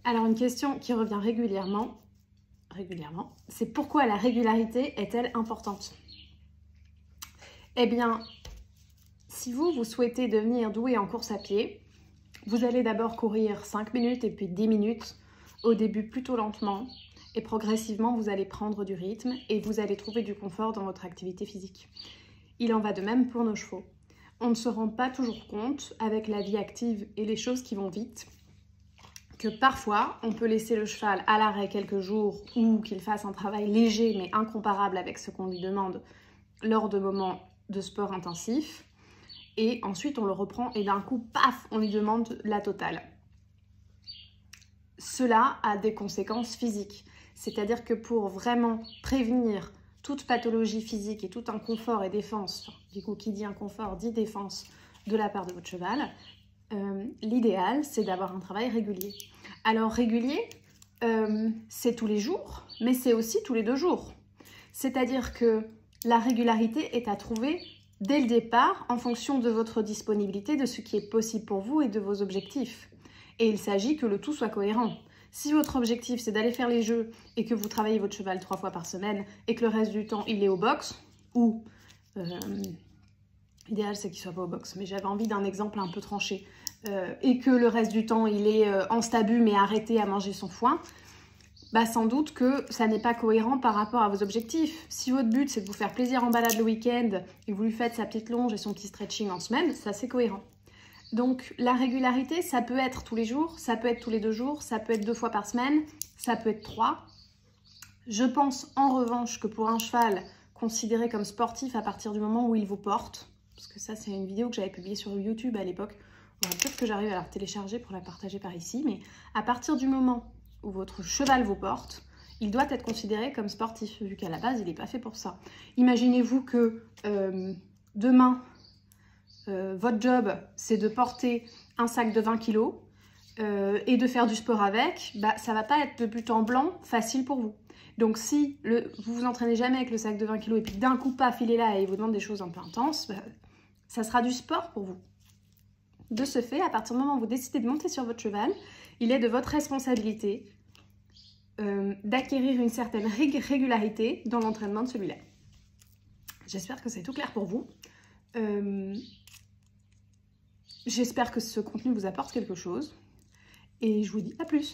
Alors une question qui revient régulièrement, c'est pourquoi la régularité est-elle importante? Eh bien, si vous souhaitez devenir doué en course à pied, vous allez d'abord courir 5 minutes et puis 10 minutes, au début plutôt lentement, et progressivement vous allez prendre du rythme et vous allez trouver du confort dans votre activité physique. Il en va de même pour nos chevaux. On ne se rend pas toujours compte, avec la vie active et les choses qui vont vite, que parfois, on peut laisser le cheval à l'arrêt quelques jours ou qu'il fasse un travail léger mais incomparable avec ce qu'on lui demande lors de moments de sport intensif. Et ensuite, on le reprend et d'un coup, paf, on lui demande la totale. Cela a des conséquences physiques. C'est-à-dire que pour vraiment prévenir toute pathologie physique et tout inconfort et défense, du coup, qui dit inconfort dit défense de la part de votre cheval, l'idéal, c'est d'avoir un travail régulier. Alors régulier, c'est tous les jours, mais c'est aussi tous les 2 jours. C'est-à-dire que la régularité est à trouver dès le départ en fonction de votre disponibilité, de ce qui est possible pour vous et de vos objectifs. Et il s'agit que le tout soit cohérent. Si votre objectif, c'est d'aller faire les jeux et que vous travaillez votre cheval 3 fois par semaine et que le reste du temps, il est au box, ou... l'idéal, c'est qu'il ne soit pas au box, mais j'avais envie d'un exemple un peu tranché. Et que le reste du temps, il est en stabu, mais arrêté à manger son foin, bah sans doute que ça n'est pas cohérent par rapport à vos objectifs. Si votre but, c'est de vous faire plaisir en balade le week-end et que vous lui faites sa petite longe et son petit stretching en semaine, ça, c'est cohérent. Donc, la régularité, ça peut être tous les jours, ça peut être tous les 2 jours, ça peut être 2 fois par semaine, ça peut être 3. Je pense, en revanche, que pour un cheval considéré comme sportif à partir du moment où il vous porte, parce que ça, c'est une vidéo que j'avais publiée sur YouTube à l'époque. Peut-être que j'arrive à la télécharger pour la partager par ici, mais à partir du moment où votre cheval vous porte, il doit être considéré comme sportif, vu qu'à la base, il n'est pas fait pour ça. Imaginez-vous que demain, votre job, c'est de porter un sac de 20 kg et de faire du sport avec, bah, ça ne va pas être de but en blanc facile pour vous. Donc si vous vous entraînez jamais avec le sac de 20 kg et puis d'un coup, paf, il est là et il vous demande des choses un peu intenses, bah, ça sera du sport pour vous. De ce fait, à partir du moment où vous décidez de monter sur votre cheval, il est de votre responsabilité d'acquérir une certaine régularité dans l'entraînement de celui-là. J'espère que c'est tout clair pour vous. J'espère que ce contenu vous apporte quelque chose et je vous dis à plus.